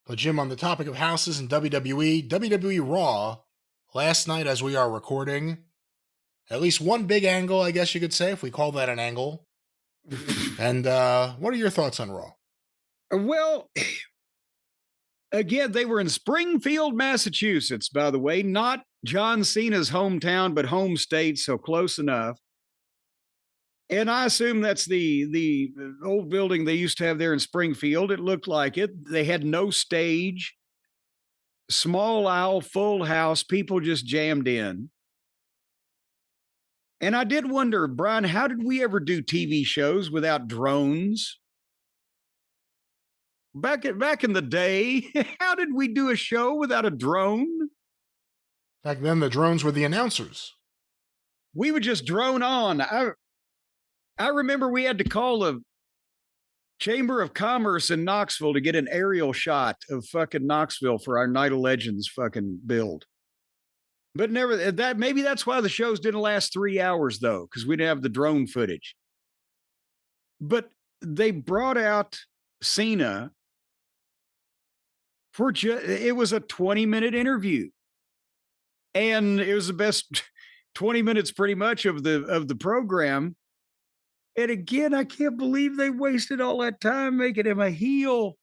But Jim, on the topic of houses and WWE Raw, last night as we are recording, at least one big angle, I guess you could say, if we call that an angle. And what are your thoughts on Raw? Well, again, they were in Springfield, Massachusetts, by the way, not John Cena's hometown, but home state, so close enough. And I assume that's the old building they used to have there in Springfield. It looked like it. They had no stage, small aisle, full house, people just jammed in. And I did wonder, Brian, how did we ever do TV shows without drones? Back in the day, how did we do a show without a drone? Back then, the drones were the announcers. We would just drone on. I remember we had to call the Chamber of Commerce in Knoxville to get an aerial shot of fucking Knoxville for our Night of Legends fucking build. But never that. Maybe that's why the shows didn't last 3 hours though, because we didn't have the drone footage. But they brought out Cena for it was a 20-minute interview, and it was the best 20 minutes pretty much of the program. And again, I can't believe they wasted all that time making him a heel.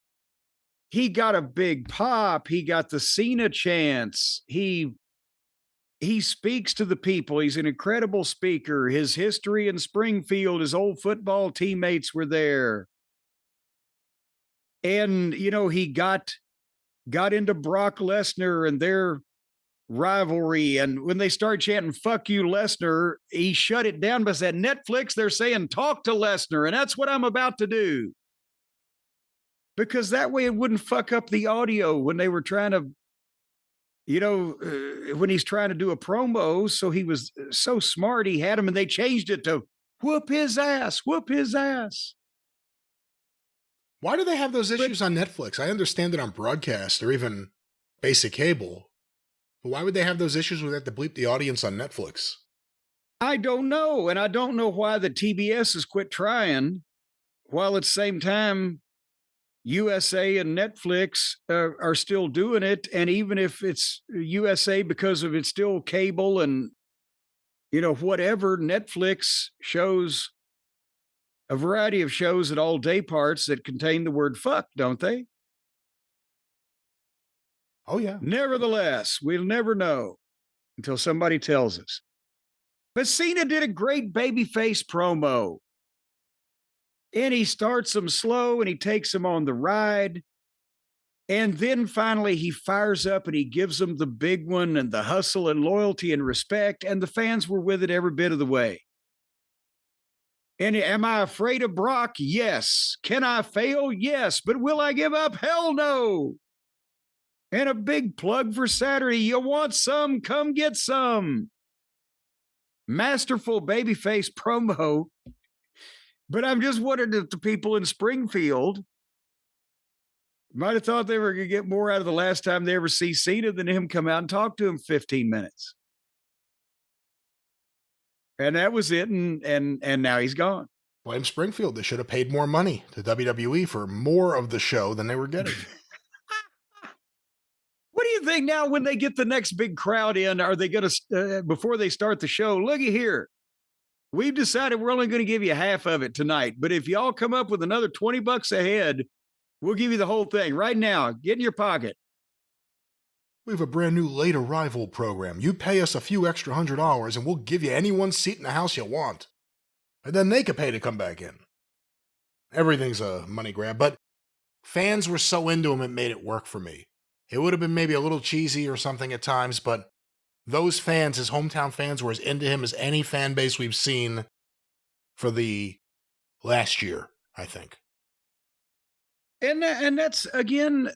He got a big pop. He got the Cena chance. He speaks to the people. He's an incredible speaker. His history in Springfield, his old football teammates were there. And, you know, he got into Brock Lesnar and their rivalry. And when they started chanting, "Fuck you, Lesnar," he shut it down by saying, "Netflix, they're saying talk to Lesnar." And that's what I'm about to do. Because that way it wouldn't fuck up the audio when they were trying to, when he's trying to do a promo. So he was so smart. He had him and they changed it to whoop his ass, whoop his ass. Why do they have those issues on Netflix? I understand it on broadcast or even basic cable. But why would they have those issues with that to bleep the audience on Netflix? I don't know. And I don't know why the TBS has quit trying, while at the same time, USA and Netflix are still doing it. And even if it's USA because of it's still cable and, whatever, Netflix shows a variety of shows at all day parts that contain the word fuck, don't they? Oh, yeah. Nevertheless, we'll never know until somebody tells us. But Cena did a great babyface promo. And he starts them slow and he takes them on the ride. And then finally he fires up and he gives them the big one and the hustle and loyalty and respect. And the fans were with it every bit of the way. And am I afraid of Brock? Yes. Can I fail? Yes. But will I give up? Hell no. And a big plug for Saturday. You want some? Come get some. Masterful babyface promo. But I'm just wondering if the people in Springfield might have thought they were going to get more out of the last time they ever see Cena than him come out and talk to him 15 minutes. And that was it. And now he's gone. Blame Springfield. They should have paid more money to WWE for more of the show than they were getting. What do you think now when they get the next big crowd in? Are they going to, before they start the show, looky here. We've decided we're only going to give you half of it tonight. But if y'all come up with another $20 a head, we'll give you the whole thing right now. Get in your pocket. We have a brand new late arrival program. You pay us a few extra $100 and we'll give you any one seat in the house you want. And then they could pay to come back in. Everything's a money grab, but fans were so into him it made it work for me. It would have been maybe a little cheesy or something at times, but those fans, his hometown fans, were as into him as any fan base we've seen for the last year, I think. And that's, again,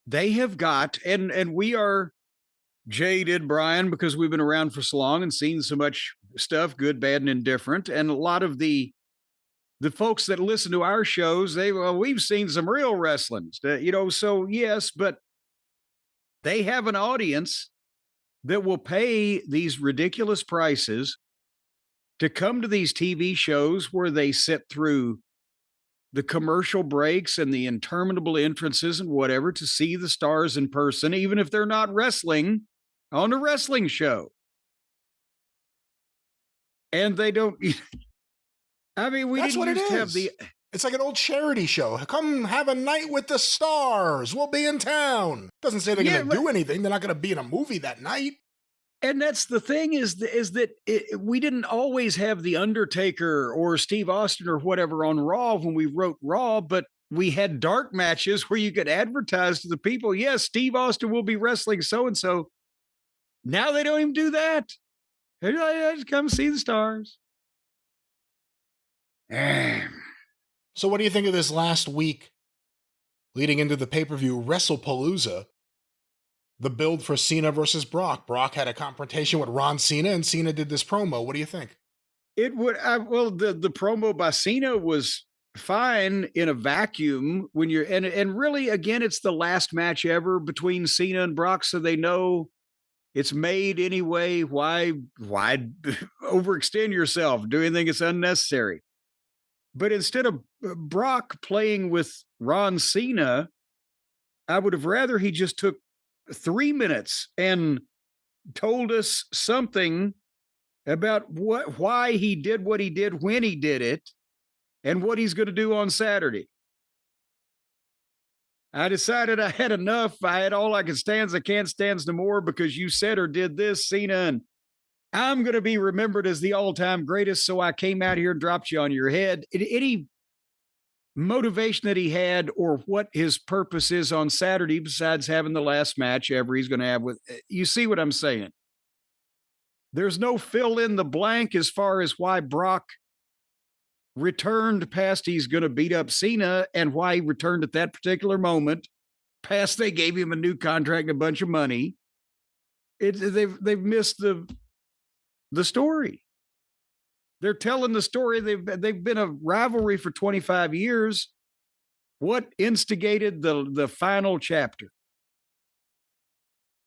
they have got, and we are jaded, Brian, because we've been around for so long and seen so much stuff, good, bad, and indifferent. And a lot of the folks that listen to our shows, we've seen some real wrestling, so yes, but they have an audience that will pay these ridiculous prices to come to these TV shows where they sit through the commercial breaks and the interminable entrances and whatever to see the stars in person, even if they're not wrestling on a wrestling show. And they don't, I mean, we That's didn't what it used to have is. the, It's like an old charity show. Come have a night with the stars. We'll be in town. Doesn't say they're going to do anything. They're not going to be in a movie that night. and that's the thing is that we didn't always have the Undertaker or Steve Austin or whatever on Raw when we wrote Raw, but we had dark matches where you could advertise to the people, yes, Steve Austin will be wrestling so-and-so. Now they don't even do that. They're like, just come see the stars. So what do you think of this last week leading into the pay-per-view WrestlePalooza? The build for Cena versus Brock. Brock had a confrontation with Ron Cena, and Cena did this promo. What do you think? It would, well, the promo by Cena was fine in a vacuum when you're, and really, again, it's the last match ever between Cena and Brock, so they know it's made anyway. Why overextend yourself? Do anything that's unnecessary. But instead of Brock playing with Ron Cena, I would have rather he just took 3 minutes and told us something about why he did what he did when he did it and what he's going to do on Saturday. I decided I had enough. I had all I could stand. I can't stand no more because you said or did this, Cena, and I'm going to be remembered as the all-time greatest, so I came out here and dropped you on your head. Any motivation that he had or what his purpose is on Saturday besides having the last match ever he's going to have with, you see what I'm saying? There's no fill in the blank as far as why Brock returned past he's going to beat up Cena and why he returned at that particular moment past they gave him a new contract and a bunch of money. They've missed the story. They're telling the story. They've been a rivalry for 25 years. What instigated the final chapter?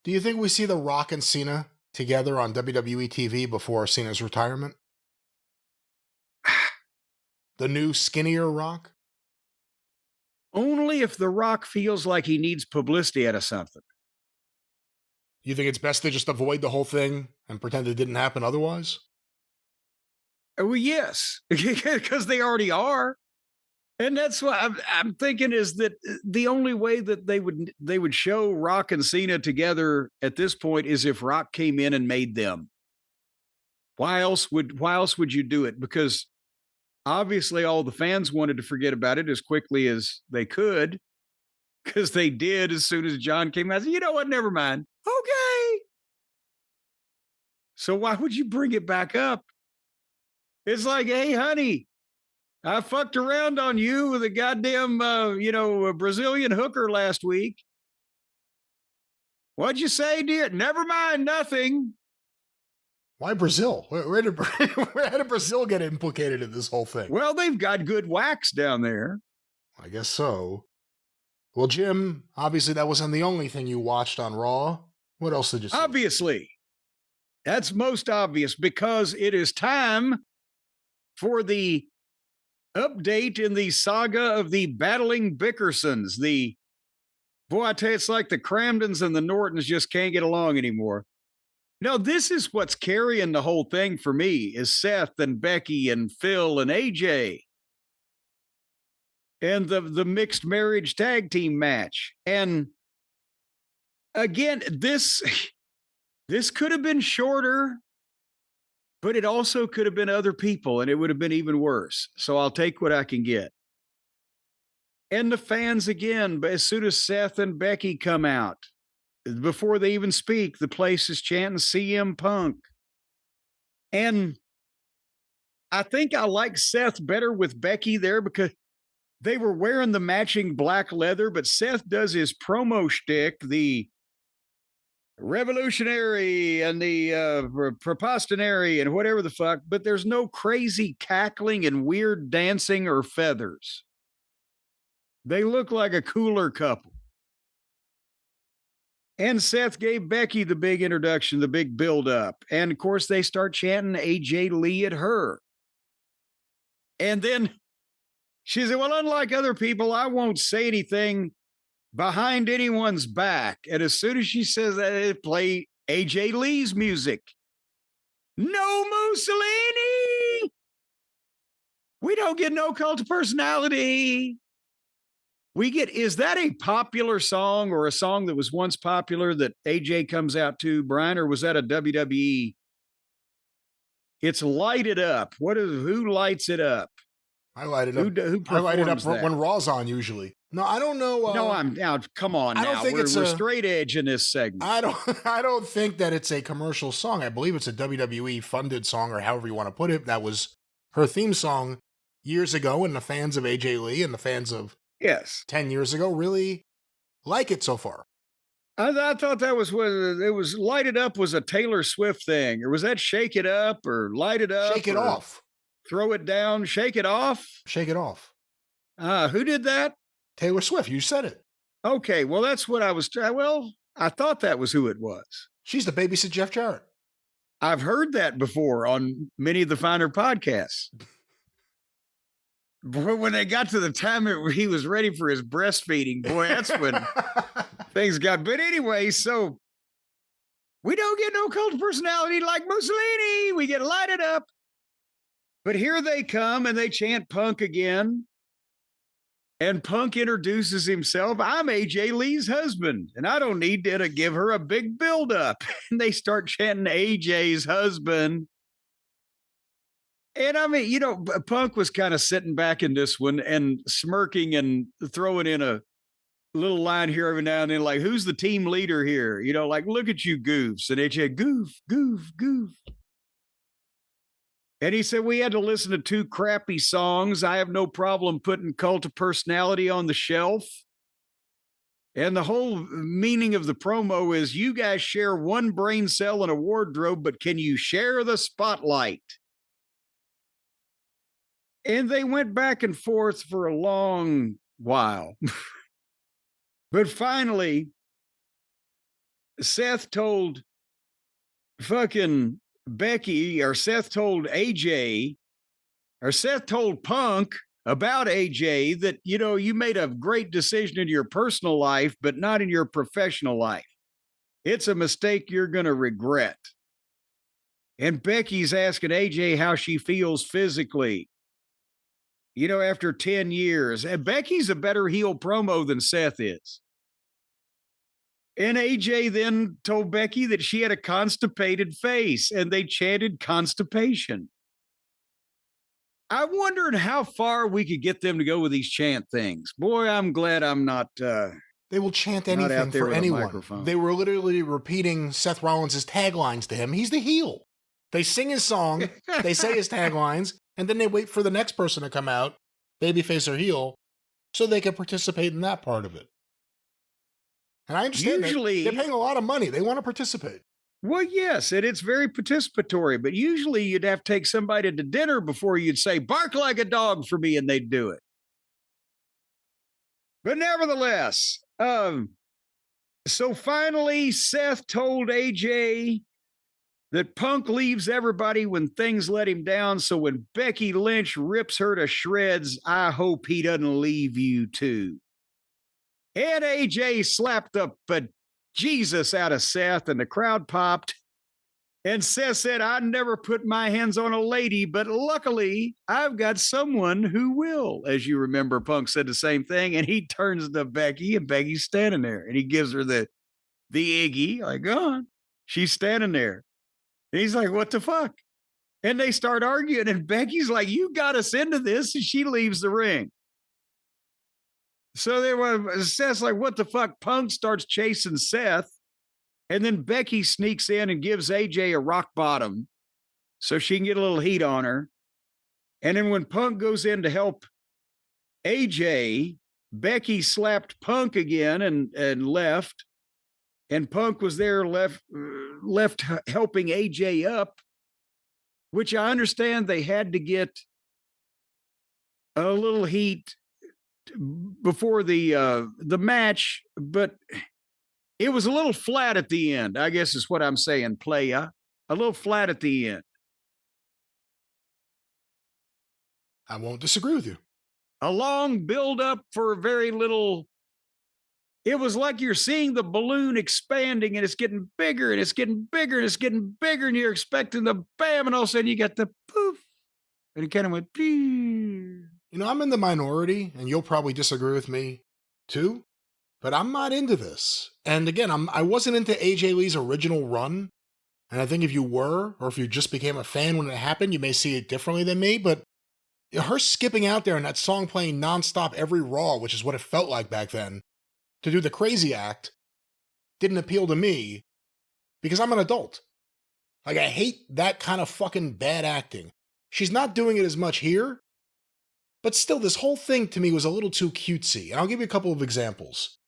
Do you think we see The Rock and Cena together on WWE TV before Cena's retirement? The new skinnier Rock? Only if The Rock feels like he needs publicity out of something. You think it's best to just avoid the whole thing and pretend it didn't happen otherwise? Well, yes, because they already are. And that's what I'm thinking is that the only way that they would show Rock and Cena together at this point is if Rock came in and made them. Why else would you do it? Because obviously all the fans wanted to forget about it as quickly as they could, because they did as soon as John came out. You know what? Never mind. Okay. So why would you bring it back up? It's like, hey, honey, I fucked around on you with a goddamn, a Brazilian hooker last week. What'd you say, dear? Never mind, nothing. Why Brazil? Where did Brazil get implicated in this whole thing? Well, they've got good wax down there. I guess so. Well, Jim, obviously that wasn't the only thing you watched on Raw. What else did you see? Obviously. That's most obvious because it is time for the update in the saga of the battling Bickersons. Boy, I tell you, it's like the Cramdens and the Nortons just can't get along anymore. No, this is what's carrying the whole thing for me is Seth and Becky and Phil and AJ. And the mixed marriage tag team match. And again, this could have been shorter, but it also could have been other people and it would have been even worse. So I'll take what I can get. And the fans again, but as soon as Seth and Becky come out, before they even speak, the place is chanting CM Punk. And I think I like Seth better with Becky there because they were wearing the matching black leather, but Seth does his promo shtick, the revolutionary and the preposterary and whatever the fuck, but there's no crazy cackling and weird dancing or feathers. They look like a cooler couple. And Seth gave Becky the big introduction, the big build up. And of course, they start chanting AJ Lee at her. And then She said, well, unlike other people, I won't say anything behind anyone's back. And as soon as she says that, it play AJ Lee's music. No Mussolini. We don't get no cult of personality. We get, is that a popular song or a song that was once popular that AJ comes out to, Brian, or was that a WWE? It's Light It Up. Who lights it up? I light it up. Who I light it up performs that? when Raw's on usually. No, I don't know. No, I'm now. Come on, I don't now. think We're it's a- straight edge in this segment. I don't think that it's a commercial song. I believe it's a WWE funded song, or however you want to put it. That was her theme song years ago, and the fans of AJ Lee and the fans of Yes. 10 years ago really like it so far. I thought that was what it was. Light It Up was a Taylor Swift thing, or was that Shake It Up or Light It Up? Shake it off. Throw it down, shake it off. Shake it off. Who did that? Taylor Swift, you said it. Okay, well, that's what I was. Well, I thought that was who it was. She's the babysit Jeff Jarrett. I've heard that before on many of the finer podcasts. Boy, when they got to the time where he was ready for his breastfeeding, boy, that's when things got. But anyway, so we don't get no cult of personality like Mussolini. We get lighted up. But here they come and they chant Punk again. And Punk introduces himself. I'm AJ Lee's husband, and I don't need to give her a big buildup. And they start chanting AJ's husband. And I mean, you know, Punk was kind of sitting back in this one and smirking and throwing in a little line here every now and then, like, who's the team leader here? You know, like, look at you goofs. And AJ, goof, goof, goof. And he said, we had to listen to 2 crappy songs. I have no problem putting Cult of Personality on the shelf. And the whole meaning of the promo is you guys share one brain cell and a wardrobe, but can you share the spotlight? And they went back and forth for a long while. But finally, Seth told fucking Becky, or Seth told AJ, or Seth told Punk about AJ that, you know, you made a great decision in your personal life, but not in your professional life. It's a mistake you're going to regret. And Becky's asking AJ how she feels physically, you know, after 10 years. And Becky's a better heel promo than Seth is. And AJ then told Becky that she had a constipated face, and they chanted constipation. I wondered how far we could get them to go with these chant things. Boy, I'm glad I'm not. They will chant anything for anyone. They were literally repeating Seth Rollins' taglines to him. He's the heel. They sing his song, they say his taglines, and then they wait for the next person to come out, babyface or heel, so they can participate in that part of it. And I understand usually, they're paying a lot of money. They want to participate. Well, yes, and it's very participatory, but usually you'd have to take somebody to dinner before you'd say, bark like a dog for me, and they'd do it. But nevertheless, so finally, Seth told AJ that Punk leaves everybody when things let him down, so when Becky Lynch rips her to shreds, I hope he doesn't leave you too. And AJ slapped the Jesus out of Seth, and the crowd popped. And Seth said, I never put my hands on a lady, but luckily I've got someone who will. As you remember, Punk said the same thing, and he turns to Becky, and Becky's standing there, and he gives her the Iggy, like, go on. She's standing there. And he's like, what the fuck? And they start arguing, and Becky's like, you got us into this, and she leaves the ring. So there was Seth's like, what the fuck? Punk starts chasing Seth. And then Becky sneaks in and gives AJ a rock bottom so she can get a little heat on her. And then when Punk goes in to help AJ, Becky slapped Punk again and left. And Punk was there left helping AJ up, which I understand they had to get a little heat before the match, but it was a little flat at the end, I guess is what I'm saying, playa. A little flat at the end. I won't disagree with you. A long build up for very little. It was like you're seeing the balloon expanding and it's getting bigger and it's getting bigger and it's getting bigger and you're expecting the bam and all of a sudden you got the poof and it kind of went pew. You know, I'm in the minority, and you'll probably disagree with me too, but I'm not into this. And again, I wasn't into AJ Lee's original run, and I think if you were, or if you just became a fan when it happened, you may see it differently than me, but her skipping out there and that song playing nonstop every Raw, which is what it felt like back then, to do the crazy act, didn't appeal to me because I'm an adult. Like, I hate that kind of fucking bad acting. She's not doing it as much here, but still, this whole thing to me was a little too cutesy. And I'll give you a couple of examples.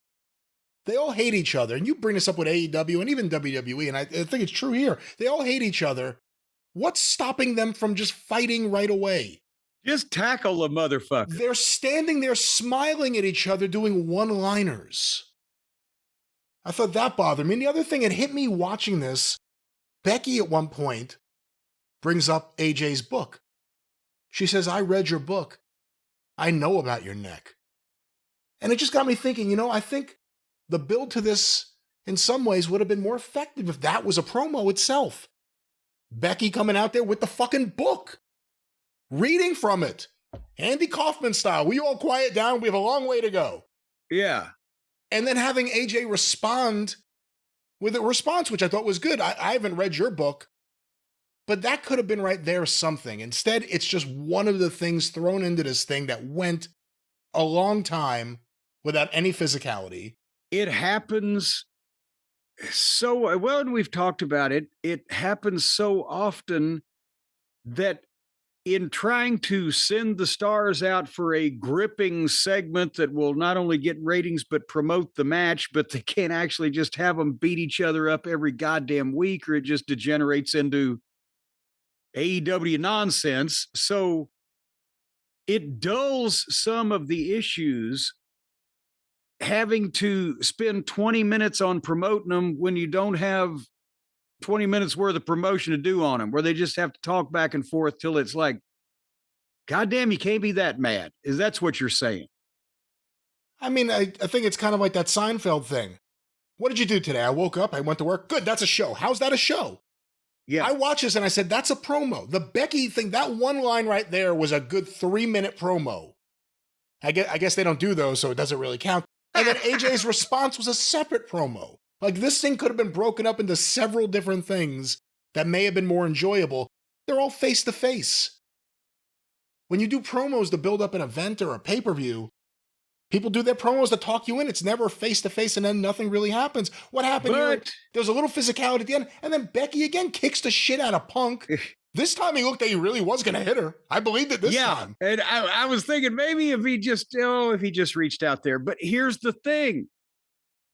They all hate each other, and you bring this up with AEW and even WWE, and I think it's true here. They all hate each other. What's stopping them from just fighting right away? Just tackle the motherfucker. They're standing there smiling at each other doing one-liners. I thought that bothered me. And the other thing, it hit me watching this, Becky at one point brings up AJ's book. She says, I read your book. I know about your neck. And it just got me thinking, you know, I think the build to this in some ways would have been more effective if that was a promo itself. Becky coming out there with the fucking book, reading from it. Andy Kaufman style. We all quiet down. We have a long way to go. Yeah. And then having AJ respond with a response, which I thought was good. I haven't read your book, but that could have been right there something. Instead, it's just one of the things thrown into this thing that went a long time without any physicality. It happens so well, and we've talked about it. It happens so often that in trying to send the stars out for a gripping segment that will not only get ratings but promote the match, but they can't actually just have them beat each other up every goddamn week, or it just degenerates into AEW nonsense. So it dulls some of the issues having to spend 20 minutes on promoting them when you don't have 20 minutes worth of promotion to do on them, where they just have to talk back and forth till it's like, goddamn, you can't be that mad. That's what you're saying? I mean, I think it's kind of like that Seinfeld thing. What did you do today? I woke up, I went to work. Good, that's a show. How's that a show? Yeah. I watched this and I said, that's a promo. The Becky thing, that one line right there was a good 3-minute promo. I guess they don't do those, so it doesn't really count. And then AJ's response was a separate promo. Like, this thing could have been broken up into several different things that may have been more enjoyable. They're all face-to-face. When you do promos to build up an event or a pay-per-view, people do their promos to talk you in. It's never face-to-face and then nothing really happens. What happened here? There was a little physicality at the end, and then Becky again kicks the shit out of Punk. This time he looked like he really was going to hit her. I believed it this time. And I was thinking maybe if he just reached out there. But here's the thing.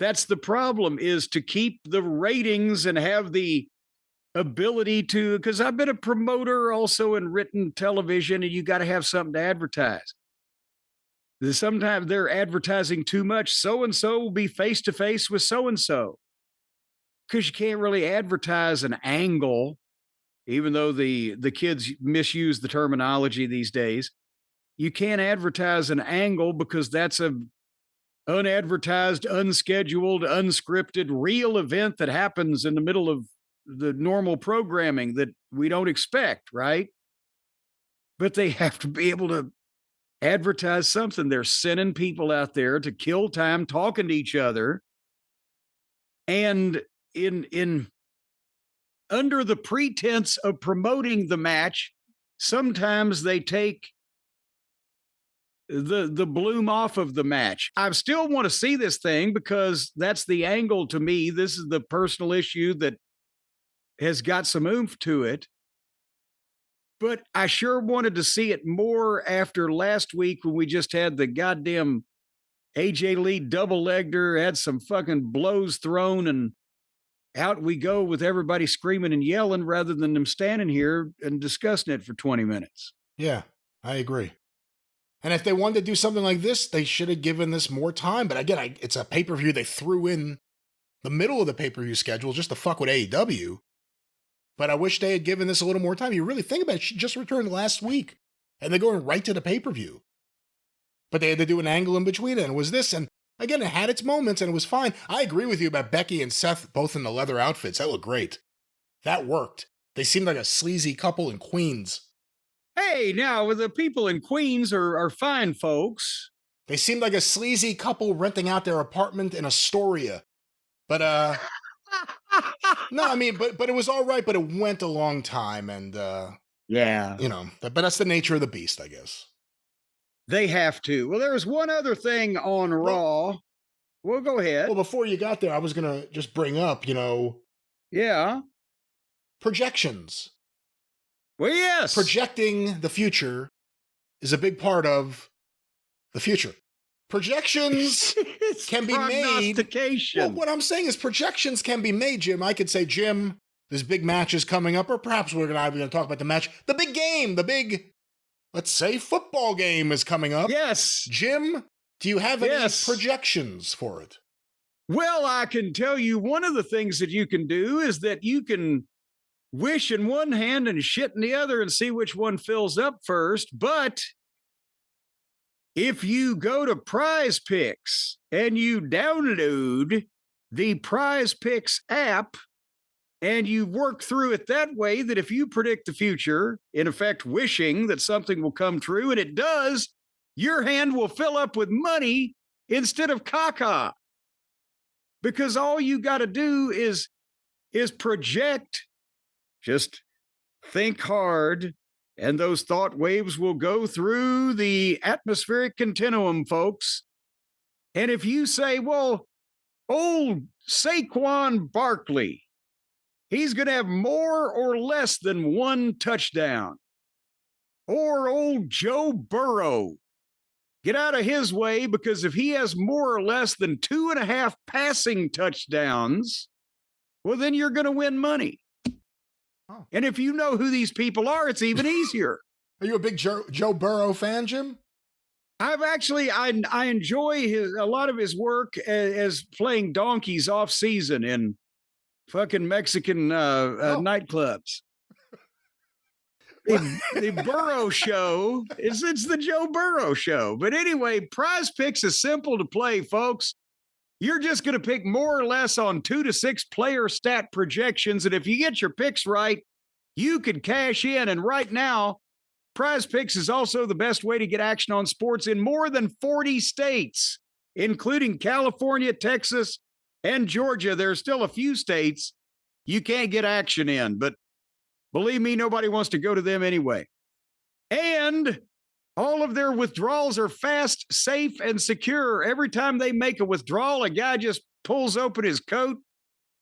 That's the problem, is to keep the ratings and have the ability to, because I've been a promoter also in written television, and you got to have something to advertise. Sometimes they're advertising too much. So-and-so will be face-to-face with so-and-so, because you can't really advertise an angle, even though the kids misuse the terminology these days. You can't advertise an angle because that's a unadvertised, unscheduled, unscripted, real event that happens in the middle of the normal programming that we don't expect, right? But they have to be able to advertise something. They're sending people out there to kill time talking to each other. And in under the pretense of promoting the match, sometimes they take the bloom off of the match. I still want to see this thing because that's the angle to me. This is the personal issue that has got some oomph to it. But I sure wanted to see it more after last week when we just had the goddamn AJ Lee double-legger, had some fucking blows thrown, and out we go with everybody screaming and yelling rather than them standing here and discussing it for 20 minutes. Yeah, I agree. And if they wanted to do something like this, they should have given this more time. But again, it's a pay-per-view they threw in the middle of the pay-per-view schedule just to fuck with AEW. But I wish they had given this a little more time. You really think about it, she just returned last week, and they're going right to the pay-per-view. But they had to do an angle in between it, and it was this. And again, it had its moments, and it was fine. I agree with you about Becky and Seth both in the leather outfits. That looked great. That worked. They seemed like a sleazy couple in Queens. Hey, now the people in Queens are fine folks. They seemed like a sleazy couple renting out their apartment in Astoria. But no, I mean, but it was all right. But it went a long time, and yeah, you know, but that's the nature of the beast, I guess. They have to. Well, there was one other thing on Raw. Well, go ahead. Well, before you got there, I was gonna just bring up, Yeah. projections. Well, yes. Projecting the future is a big part of the future. Projections can be made. Well, what I'm saying is projections can be made, Jim. I could say, Jim, this big match is coming up, or perhaps we're going to talk about the match. The big game, the big, let's say, football game is coming up. Yes. Jim, do you have any projections for it? Well, I can tell you one of the things that you can do is that you can wish in one hand and shit in the other and see which one fills up first. But if you go to PrizePicks and you download the PrizePicks app and you work through it that way, that if you predict the future, in effect wishing that something will come true, and it does, your hand will fill up with money instead of caca. Because all you got to do is project. Just think hard, and those thought waves will go through the atmospheric continuum, folks. And if you say, well, old Saquon Barkley, he's going to have more or less than one touchdown. Or old Joe Burrow, get out of his way, because if he has more or less than 2.5 passing touchdowns, well, then you're going to win money. Oh. And if you know who these people are, it's even easier. Are you a big Joe Burrow fan, Jim? I've actually, I enjoy a lot of his work as playing donkeys off season in fucking Mexican nightclubs. The Burrow show, it's the Joe Burrow show. But anyway, PrizePicks is simple to play, folks. You're just going to pick more or less on 2 to 6 player stat projections. And if you get your picks right, you could cash in. And right now, PrizePicks is also the best way to get action on sports in more than 40 states, including California, Texas, and Georgia. There are still a few states you can't get action in, but believe me, nobody wants to go to them anyway. And all of their withdrawals are fast, safe, and secure. Every time they make a withdrawal, a guy just pulls open his coat,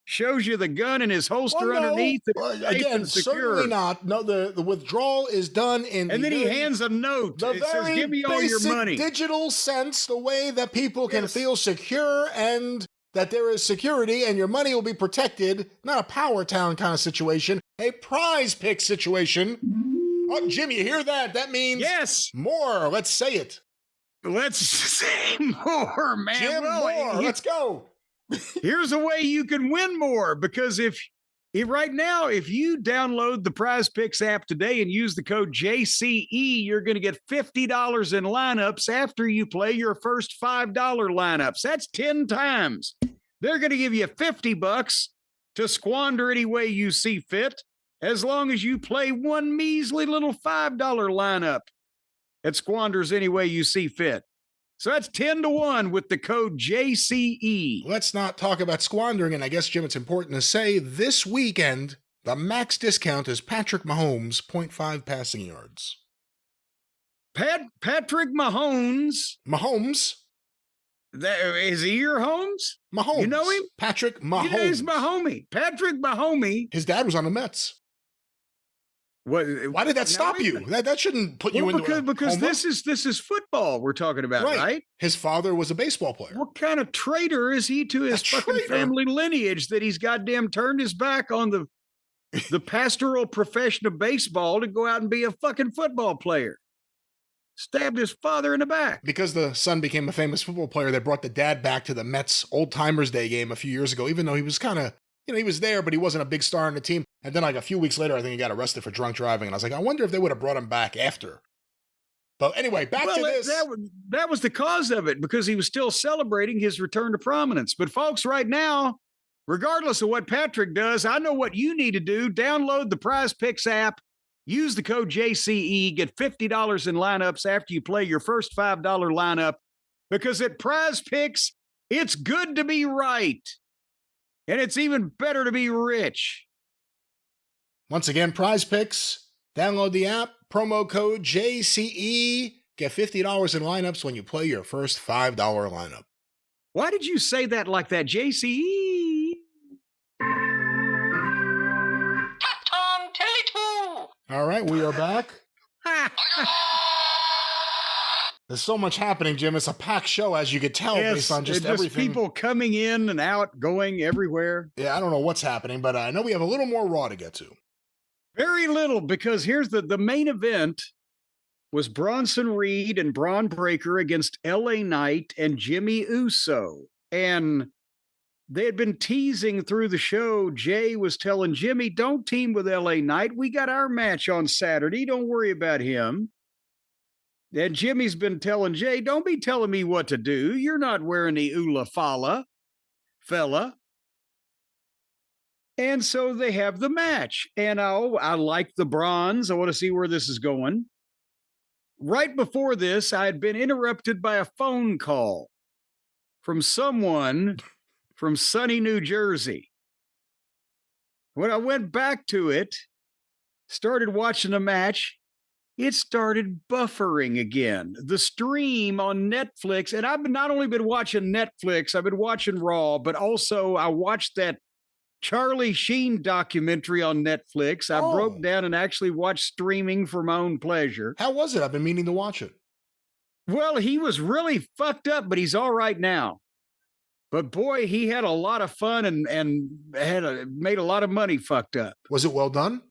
shows you the gun in his holster underneath. Again, certainly not. No, the withdrawal is done in and then he hands a note. The it says, give me all your money. Digital sense, the way that people can feel secure and that there is security and your money will be protected. Not a Power Town kind of situation, a PrizePicks situation. Oh, Jim, you hear that? That means more. Let's say it. Let's say more, man. Jim, more. Let's go. Here's a way you can win more, because if right now, if you download the PrizePicks app today and use the code JCE, you're going to get $50 in lineups after you play your first $5 lineups. That's 10 times. They're going to give you $50 to squander any way you see fit, as long as you play one measly little $5 lineup that squanders any way you see fit. So that's 10 to 1 with the code JCE. Let's not talk about squandering. And I guess, Jim, it's important to say this weekend, the max discount is Patrick Mahomes, 0.5 passing yards. Patrick Mahomes. Mahomes. Is he your Holmes? Mahomes. You know him? Patrick Mahomes. He's Mahomie. Patrick Mahomie. His dad was on the Mets. Why did that stop you? That shouldn't put you into because this is football we're talking about, right? His father was a baseball player. What kind of traitor is he to his fucking family lineage that he's goddamn turned his back on the pastoral profession of baseball to go out and be a fucking football player? Stabbed his father in the back. Because the son became a famous football player, they brought the dad back to the Mets Old Timers Day game a few years ago, even though he was kind of, he was there, but he wasn't a big star on the team. And then like a few weeks later, I think he got arrested for drunk driving. And I was like, I wonder if they would have brought him back after. But anyway, back to this. That was the cause of it, because he was still celebrating his return to prominence. But folks, right now, regardless of what Patrick does, I know what you need to do. Download the PrizePicks app. Use the code JCE. Get $50 in lineups after you play your first $5 lineup. Because at PrizePicks, it's good to be right. And it's even better to be rich. Once again, PrizePicks. Download the app. Promo code JCE. Get $50 in lineups when you play your first $5 lineup. Why did you say that like that, JCE? Tom Tele2. All right, we are back. There's so much happening, Jim. It's a packed show, as you could tell, based on just everything. People coming in and out, going everywhere. Yeah, I don't know what's happening, but I know we have a little more Raw to get to. Very little, because here's the main event was Bronson Reed and Braun Breaker against LA Knight and Jimmy Uso. And they had been teasing through the show. Jay was telling Jimmy, don't team with LA Knight. We got our match on Saturday. Don't worry about him. And Jimmy's been telling Jay, don't be telling me what to do. You're not wearing the Ula fella. And so they have the match. And I like the bronze. I want to see where this is going. Right before this, I had been interrupted by a phone call from someone from sunny New Jersey. When I went back to it, started watching the match, it started buffering again. The stream on Netflix, and I've not only been watching Netflix, I've been watching Raw, but also I watched that Charlie Sheen documentary on Netflix. I broke down and actually watched streaming for my own pleasure. How was it? I've been meaning to watch it. Well, he was really fucked up, but he's all right now. But boy, he had a lot of fun and made a lot of money fucked up. Was it well done?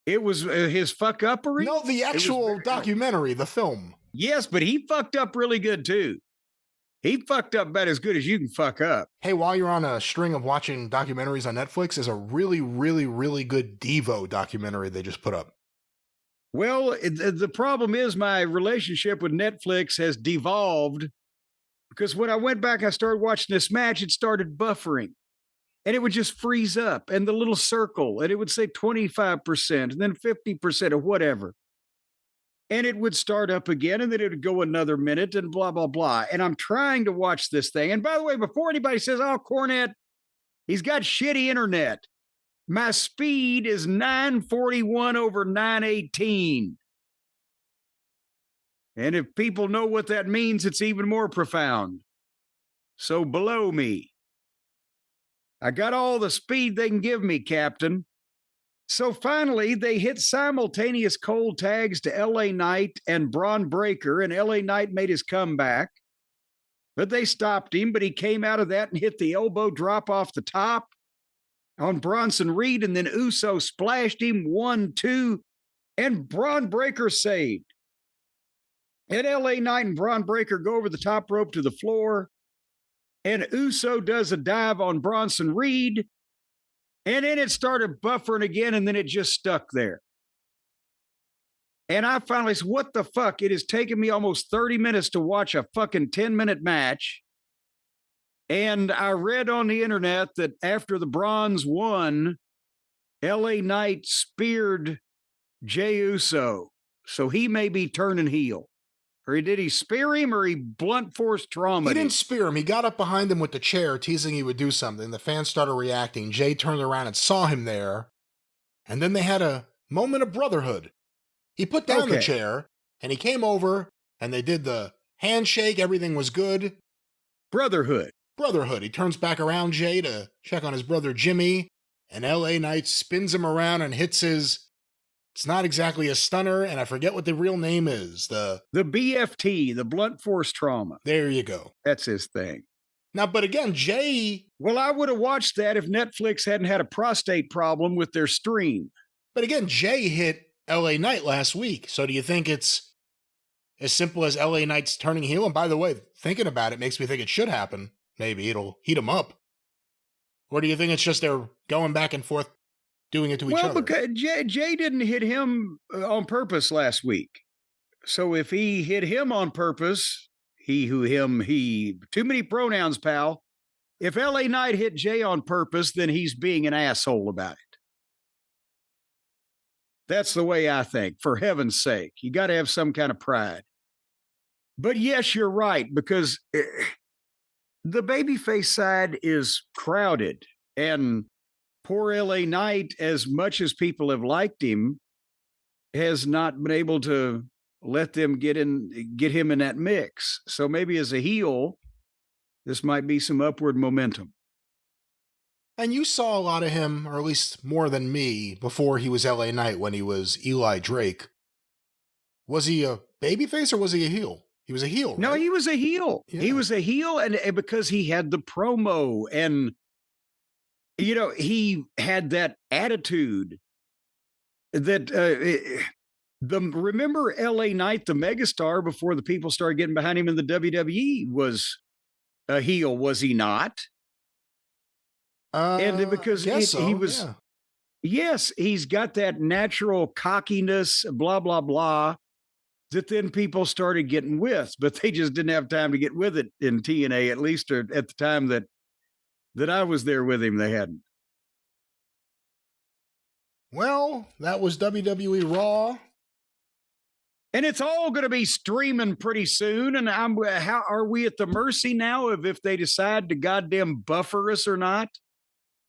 It was his fuck uppery? No, the actual documentary, the film. Yes, but he fucked up really good too. He fucked up about as good as you can fuck up. Hey, while you're on a string of watching documentaries on Netflix, there's a really, really, really good Devo documentary they just put up. Well, the problem is my relationship with Netflix has devolved, because when I went back, I started watching this match, it started buffering. And it would just freeze up, and the little circle, and it would say 25%, and then 50% or whatever. And it would start up again, and then it would go another minute, and blah, blah, blah. And I'm trying to watch this thing. And by the way, before anybody says, oh, Cornette, he's got shitty internet, my speed is 941 over 918. And if people know what that means, it's even more profound. So below me. I got all the speed they can give me, Captain. So finally, they hit simultaneous cold tags to LA Knight and Braun Breaker, and LA Knight made his comeback. But they stopped him, but he came out of that and hit the elbow drop off the top on Bronson Reed, and then Uso splashed him 1-2, and Braun Breaker saved. And LA Knight and Braun Breaker go over the top rope to the floor, and Uso does a dive on Bronson Reed, and then it started buffering again, and then it just stuck there. And I finally said, what the fuck? It has taken me almost 30 minutes to watch a fucking 10-minute match. And I read on the internet that after the bronze won, LA Knight speared Jey Uso. So he may be turning heel. Or did he spear him, or he blunt force trauma? He didn't spear him. He got up behind him with the chair, teasing he would do something. The fans started reacting. Jay turned around and saw him there. And then they had a moment of brotherhood. He put down the chair, and he came over, and they did the handshake. Everything was good. Brotherhood. He turns back around, Jay, to check on his brother Jimmy, and LA Knight spins him around and hits his... It's not exactly a stunner, and I forget what the real name is. The BFT, the blunt force trauma. There you go. That's his thing. Now, but again, Jay... Well, I would have watched that if Netflix hadn't had a prostate problem with their stream. But again, Jay hit LA Knight last week. So do you think it's as simple as LA Knight's turning heel? And by the way, thinking about it makes me think it should happen. Maybe it'll heat him up. Or do you think it's just they're going back and forth doing it to each other? Well, because Jay didn't hit him on purpose last week. So if he hit him on purpose, he who him, he, too many pronouns, pal. If LA Knight hit Jay on purpose, then he's being an asshole about it. That's the way I think, for heaven's sake. You got to have some kind of pride. But yes, you're right, because the babyface side is crowded. And poor LA Knight, as much as people have liked him, has not been able to let them get him in that mix. So maybe as a heel, this might be some upward momentum. And you saw a lot of him, or at least more than me, before he was LA Knight when he was Eli Drake. Was he a babyface or was he a heel? He was a heel, right? No, he was a heel. Yeah. He was a heel, and because he had the promo, and he had that attitude that remember LA Knight, the megastar, before the people started getting behind him in the WWE, was a heel, was he not? And because he was, yeah. Yes, he's got that natural cockiness, blah, blah, blah, that then people started getting with, but they just didn't have time to get with it in TNA, at least at the time that I was there with him, they hadn't. Well, that was WWE Raw. And it's all going to be streaming pretty soon. And how are we at the mercy now of if they decide to goddamn buffer us or not?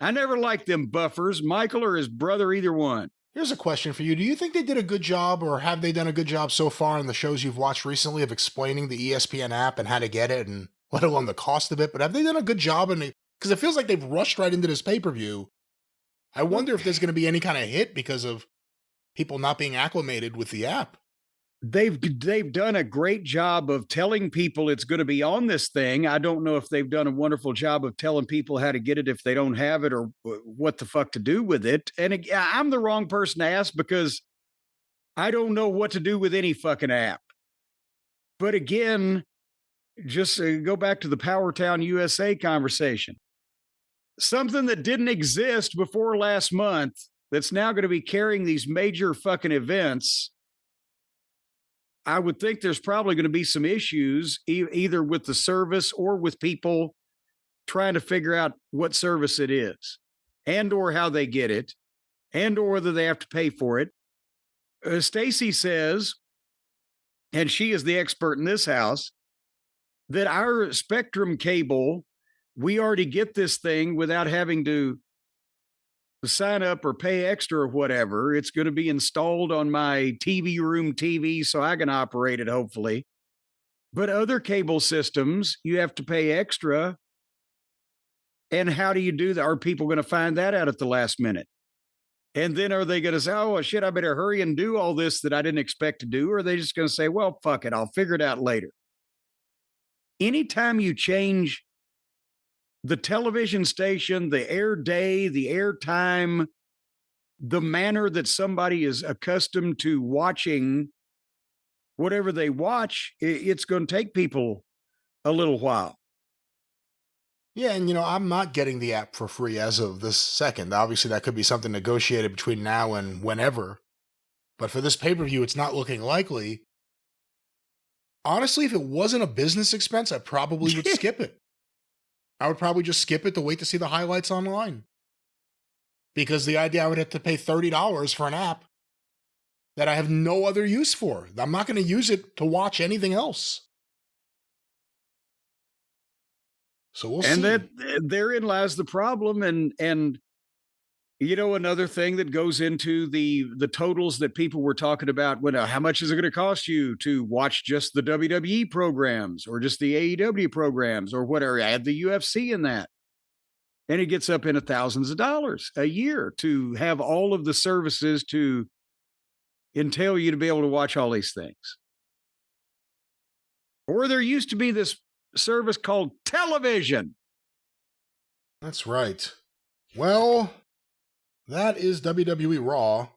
I never liked them buffers, Michael or his brother, either one. Here's a question for you. Do you think they did a good job, or have they done a good job so far in the shows you've watched recently of explaining the ESPN app and how to get it, and let alone the cost of it? But have they done a good job? Because it feels like they've rushed right into this pay-per-view. I wonder if there's going to be any kind of hit because of people not being acclimated with the app. They've done a great job of telling people it's going to be on this thing. I don't know if they've done a wonderful job of telling people how to get it if they don't have it, or what the fuck to do with it. And I'm the wrong person to ask, because I don't know what to do with any fucking app. But again, just go back to the Powertown USA conversation. Something that didn't exist before last month that's now going to be carrying these major fucking events. I would think there's probably going to be some issues either with the service or with people trying to figure out what service it is, and or how they get it, and or whether they have to pay for it. Stacy says, and she is the expert in this house, that our Spectrum cable, we already get this thing without having to sign up or pay extra or whatever. It's going to be installed on my TV room TV so I can operate it, hopefully. But other cable systems, you have to pay extra. And how do you do that? Are people going to find that out at the last minute? And then are they going to say, oh, shit, I better hurry and do all this that I didn't expect to do? Or are they just going to say, well, fuck it, I'll figure it out later? Anytime you change the television station, the air day, the air time, the manner that somebody is accustomed to watching whatever they watch, it's going to take people a little while. Yeah, and I'm not getting the app for free as of this second. Obviously, that could be something negotiated between now and whenever. But for this pay-per-view, it's not looking likely. Honestly, if it wasn't a business expense, I probably would skip it. I would probably just skip it to wait to see the highlights online. Because the idea I would have to pay $30 for an app that I have no other use for. I'm not going to use it to watch anything else. So we'll see. And that therein lies the problem. And another thing that goes into the totals that people were talking about, when how much is it going to cost you to watch just the WWE programs or just the AEW programs or whatever? Add the UFC in that. And it gets up into thousands of dollars a year to have all of the services to entail you to be able to watch all these things. Or there used to be this service called television. That's right. Well, that is WWE Raw.